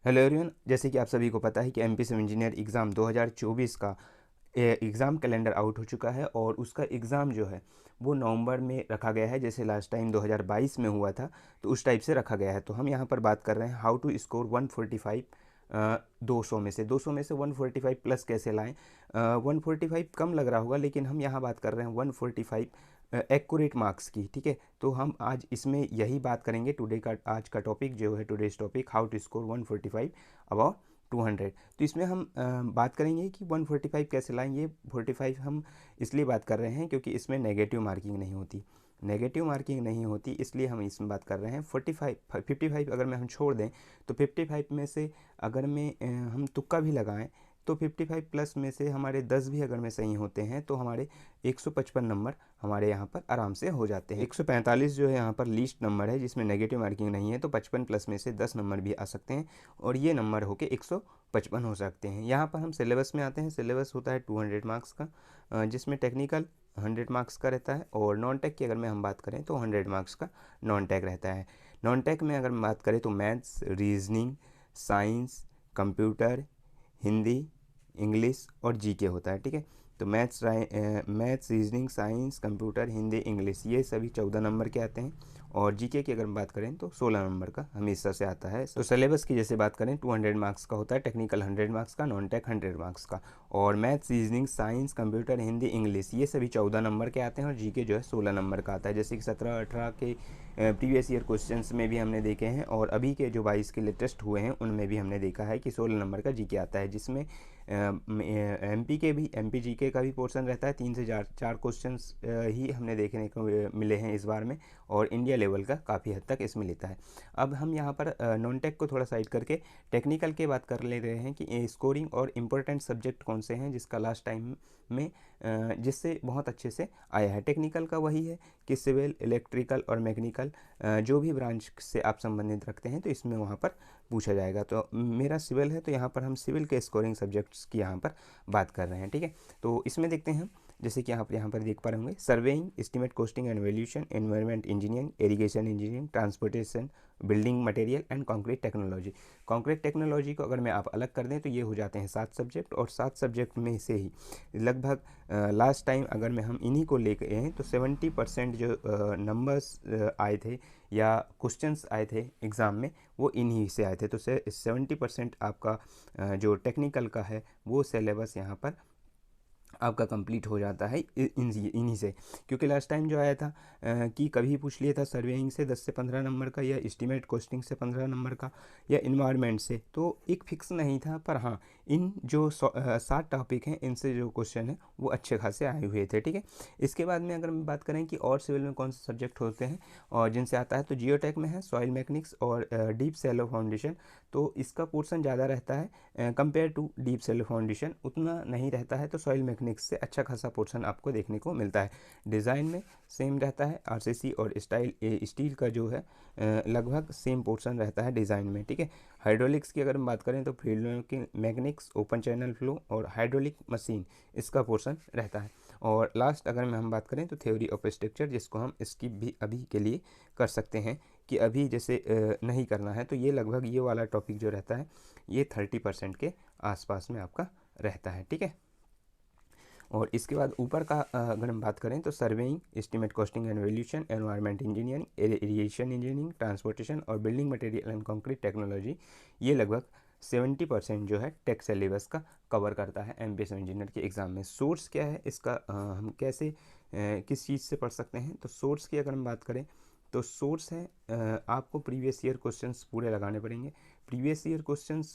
Hello everyone, जैसे कि आप सभी को पता है कि एमपी सिविल इंजीनियर एग्ज़ाम 2024 का एग्ज़ाम कैलेंडर आउट हो चुका है और उसका एग्ज़ाम जो है वो नवंबर में रखा गया है। जैसे लास्ट टाइम 2022 में हुआ था तो उस टाइप से रखा गया है। तो हम यहाँ पर बात कर रहे हैं हाउ टू स्कोर 145 200 में से 145 प्लस कैसे लाएं। 145 कम लग रहा होगा लेकिन हम यहाँ बात कर रहे हैं 145 एक्यूरेट मार्क्स की। ठीक है, तो हम आज इसमें यही बात करेंगे। टुडे का आज का टॉपिक जो है, today's topic, how to score 145 about 200। तो इसमें हम बात करेंगे कि 145 कैसे लाएं। ये 45 हम इसलिए बात कर रहे हैं क्योंकि इसमें नेगेटिव मार्किंग नहीं होती। नेगेटिव मार्किंग नहीं होती इसलिए हम इसमें बात कर रहे हैं। 55 अगर मैं हम छोड़ दें तो 55 में से अगर मैं हम तुक्का भी लगाएं तो 55 प्लस में से हमारे 10 भी अगर में सही होते हैं तो हमारे 155 नंबर हमारे यहाँ पर आराम से हो जाते हैं। 145 जो है यहाँ पर लीस्ट नंबर है जिसमें नेगेटिव मार्किंग नहीं है, तो 55 प्लस में से 10 नंबर भी आ सकते हैं और ये नंबर होके 155 हो सकते हैं। यहाँ पर हम सिलेबस में आते हैं। सिलेबस होता है 200 मार्क्स का, जिसमें टेक्निकल 100 मार्क्स का रहता है और नॉन टेक की अगर मैं हम बात करें तो 100 मार्क्स का नॉन टेक रहता है। नॉन टेक में अगर हम बात करें तो maths, reasoning, science, computer, Hindi, English और जीके होता है। ठीक है, तो maths, reasoning, science, computer, Hindi, English ये सभी 14 नंबर के आते हैं और जीके की अगर हम बात करें तो 16 नंबर का हमेशा से आता है। तो सिलेबस की जैसे बात करें 200 मार्क्स का होता है, टेक्निकल 100 मार्क्स का, नॉन टेक 100 मार्क्स का, और maths, reasoning, science, computer, Hindi, English ये सभी 14 नंबर के आते हैं और जीके जो है 16 नंबर का आता है। जैसे कि 17-18 के प्रीवियस ईयर क्वेश्चंस में भी हमने देखे हैं और अभी के जो 22 के लेटेस्ट हुए हैं उनमें भी हमने देखा है कि 16 नंबर का जीके आता है, जिसमें एमपी जीके का भी पोर्शन रहता है। 3 से 4 क्वेश्चंस ही हमने देखने को मिले हैं इस बार में और इंडिया लेवल का काफ़ी हद तक इसमें लेता है। अब हम यहाँ पर नॉन टेक को थोड़ा साइड करके टेक्निकल की बात कर ले रहे हैं कि स्कोरिंग और इम्पोर्टेंट सब्जेक्ट कौन से हैं जिसका लास्ट टाइम में जिससे बहुत अच्छे से आया है। टेक्निकल का वही है कि सिविल, इलेक्ट्रिकल और मैकेनिकल जो भी ब्रांच से आप संबंधित रखते हैं तो इसमें वहाँ पर पूछा जाएगा। तो मेरा सिविल है तो यहाँ पर हम सिविल के स्कोरिंग सब्जेक्ट्स की यहाँ पर बात कर रहे हैं। ठीक है, तो इसमें देखते हैं जैसे कि आप यहाँ पर देख पा रहे होंगे, surveying, estimate, costing and valuation, environment engineering, irrigation engineering, transportation, building material and concrete technology. Concrete technology को अगर मैं आप अलग कर दें तो ये हो जाते हैं 7 सब्जेक्ट और 7 सब्जेक्ट में से ही लगभग लास्ट टाइम अगर मैं हम इन्हीं को लेके हैं तो 70% जो नंबर्स आए थे या क्वेश्चंस आए थे एग्ज़ाम में वो इन्हीं से आए थे। तो 70% आपका जो टेक्निकल का है वो सिलेबस यहाँ पर आपका कंप्लीट हो जाता है इन्हीं से। क्योंकि लास्ट टाइम जो आया था कि कभी पूछ लिया था सर्वेइंग से 10 से 15 नंबर का या एस्टिमेट कोस्टिंग से 15 नंबर का या इन्वायरमेंट से, तो एक फिक्स नहीं था। पर हाँ, इन जो 7 टॉपिक हैं इनसे जो क्वेश्चन है वो अच्छे खासे आए हुए थे। ठीक है, इसके बाद में अगर हम बात करें कि और सिविल में कौन से सब्जेक्ट होते हैं और जिनसे आता है, तो जियोटेक में है सॉइल मैकेनिक्स और डीप सैलो फाउंडेशन। तो इसका पोर्शन ज़्यादा रहता है compare to deep shallow foundation उतना नहीं रहता है, तो सॉइल मैकेनिक्स से अच्छा खासा पोर्शन आपको देखने को मिलता है। डिज़ाइन में सेम रहता है, आरसीसी और स्टील का जो है लगभग सेम पोर्शन रहता है डिज़ाइन में। ठीक है, हाइड्रोलिक्स की अगर हम बात करें तो fluid mechanics, open channel flow और हाइड्रोलिक मशीन इसका पोर्शन रहता है। और लास्ट अगर हम बात करें तो थ्योरी ऑफ स्ट्रक्चर, जिसको हम स्किप भी अभी के लिए कर सकते हैं कि अभी जैसे नहीं करना है, तो ये लगभग ये वाला टॉपिक जो रहता है ये 30% के आसपास में आपका रहता है। ठीक है, और इसके बाद ऊपर का अगर हम बात करें तो surveying, estimate, costing and valuation, environment engineering, irrigation engineering, transportation और building material and concrete technology ये लगभग 70% जो है टेक सिलेबस का कवर करता है एमपी सिविल इंजीनियर के एग्ज़ाम में। सोर्स क्या है इसका, हम कैसे किस चीज़ से पढ़ सकते हैं, तो सोर्स की अगर हम बात करें तो सोर्स है आपको प्रीवियस ईयर क्वेश्चंस पूरे लगाने पड़ेंगे। प्रीवियस ईयर क्वेश्चंस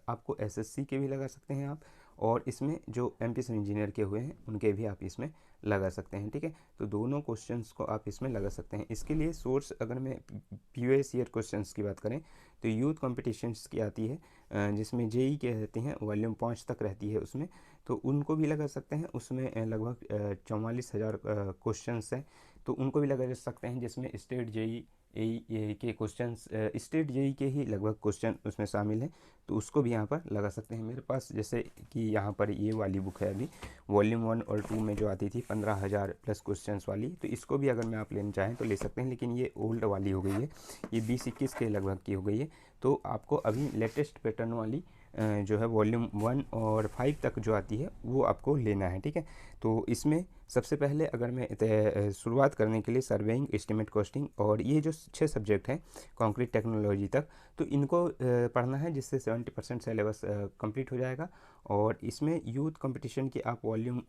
आपको एसएससी के भी लगा सकते हैं आप, और इसमें जो एमपी सिविल इंजीनियर के हुए हैं उनके भी आप इसमें लगा सकते हैं। ठीक है, तो दोनों क्वेश्चंस को आप इसमें लगा सकते हैं। इसके लिए सोर्स अगर मैं प्रीवियस ईयर क्वेश्चंस की बात करें तो यूथ कॉम्पिटिशन्स की आती है जिसमें जेई के रहते हैं, वॉल्यूम 5 तक रहती है उसमें, तो उनको भी लगा सकते हैं। उसमें लगभग 44,000 क्वेश्चंस हैं तो उनको भी लगा सकते हैं, जिसमें स्टेट जेई ए के क्वेश्चंस, स्टेट जेई के ही लगभग क्वेश्चन उसमें शामिल हैं, तो उसको भी यहाँ पर लगा सकते हैं। मेरे पास जैसे कि यहाँ पर ये वाली बुक है अभी वॉल्यूम 1 और 2 में जो आती थी 15,000 प्लस क्वेश्चंस वाली, तो इसको भी अगर मैं आप लेना चाहें तो ले सकते हैं, लेकिन ये ओल्ड वाली हो गई है, ये 20-21 के लगभग की हो गई है। तो आपको अभी लेटेस्ट पैटर्न वाली जो है वॉल्यूम 1 और 5 तक जो आती है वो आपको लेना है, ठीक है। तो इसमें सबसे पहले अगर मैं शुरुआत करने के लिए सर्वेइंग, एस्टिमेट, कॉस्टिंग और ये जो 6 सब्जेक्ट हैं कंक्रीट टेक्नोलॉजी तक, तो इनको पढ़ना है, जिससे 70% सिलेबस कंप्लीट हो जाएगा। और इसमें यूथ कंपटीशन की आप वॉल्यूम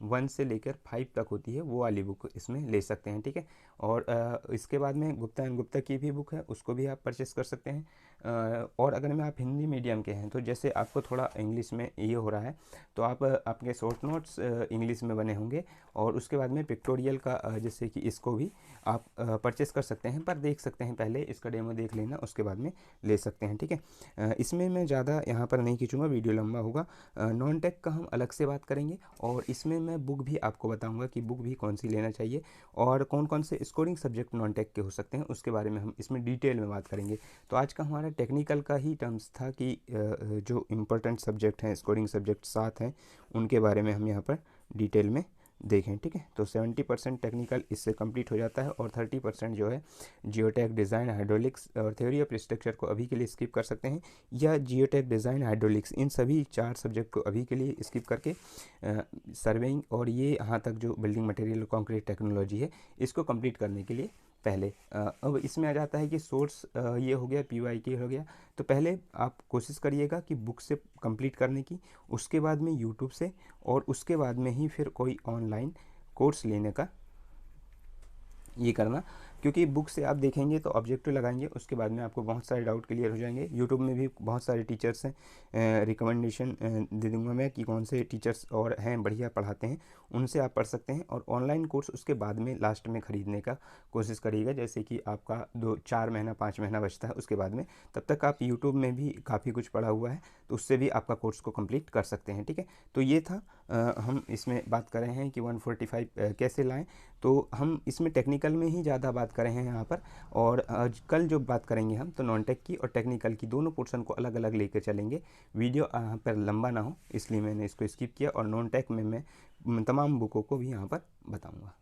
1 से लेकर 5 तक होती है वो वाली बुक इसमें ले सकते हैं, ठीक है। और इसके बाद में गुप्ता एंड गुप्ता की भी बुक है, उसको भी आप परचेस कर सकते हैं। और अगर मैं आप हिंदी मीडियम के हैं तो जैसे आपको थोड़ा इंग्लिश में ये हो रहा है तो आप आपके शॉर्ट नोट्स इंग्लिश में बने होंगे, और उसके बाद में पिक्टोरियल का जैसे कि इसको भी आप परचेस कर सकते हैं, पर देख सकते हैं पहले इसका डेमो देख लेना, उसके बाद में ले सकते हैं, ठीक है। इसमें मैं ज़्यादा यहाँ पर नहीं खींचूँगा, वीडियो लंबा होगा। नॉन टेक का हम अलग से बात करेंगे, और इसमें मैं बुक भी आपको बताऊँगा कि बुक भी कौन सी लेना चाहिए और कौन कौन से स्कोरिंग सब्जेक्ट नॉन टेक के हो सकते हैं, उसके बारे में हम इसमें डिटेल में बात करेंगे। तो आज का हमारा टेक्निकल का ही टर्म्स था कि जो इम्पोर्टेंट सब्जेक्ट हैं, स्कोरिंग सब्जेक्ट 7 हैं, उनके बारे में हम यहाँ पर डिटेल में देखें, ठीक है। तो 70% टेक्निकल इससे कंप्लीट हो जाता है, और 30% जो है जियोटेक, डिज़ाइन, हाइड्रोलिक्स और थ्योरी ऑफ स्ट्रक्चर को अभी के लिए स्किप कर सकते हैं, या जियोटेक, डिज़ाइन, हाइड्रोलिक्स इन सभी 4 सब्जेक्ट को अभी के लिए स्किप करके सर्वेइंग और ये यहाँ तक जो बिल्डिंग मटेरियल कंक्रीट टेक्नोलॉजी है इसको कंप्लीट करने के लिए पहले अब इसमें आ जाता है कि सोर्स ये हो गया, PYK हो गया। तो पहले आप कोशिश करिएगा कि बुक से कंप्लीट करने की, उसके बाद में यूट्यूब से, और उसके बाद में ही फिर कोई ऑनलाइन कोर्स लेने का ये करना, क्योंकि बुक से आप देखेंगे तो ऑब्जेक्टिव लगाएंगे, उसके बाद में आपको बहुत सारे डाउट क्लियर हो जाएंगे। यूट्यूब में भी बहुत सारे टीचर्स हैं, रिकमेंडेशन दे दूंगा मैं कि कौन से टीचर्स और हैं बढ़िया पढ़ाते हैं, उनसे आप पढ़ सकते हैं। और ऑनलाइन कोर्स उसके बाद में लास्ट में ख़रीदने का कोशिश करिएगा, जैसे कि आपका 2-4 महीना 5 महीना बचता है उसके बाद में, तब तक आप यूट्यूब में भी काफ़ी कुछ पढ़ा हुआ है, तो उससे भी आपका कोर्स को कंप्लीट कर सकते हैं, ठीक है। तो ये था हम इसमें बात कर रहे हैं कि 145 कैसे लाएं, तो हम इसमें टेक्निकल में ही ज़्यादा बात कर रहे हैं यहाँ पर। और आज कल जो बात करेंगे हम, तो नॉन टेक की और टेक्निकल की दोनों पोर्शन को अलग अलग लेकर चलेंगे। वीडियो यहाँ पर लंबा ना हो इसलिए मैंने इसको स्किप किया, और नॉन टेक में मैं तमाम बुकों को भी यहाँ पर बताऊँगा।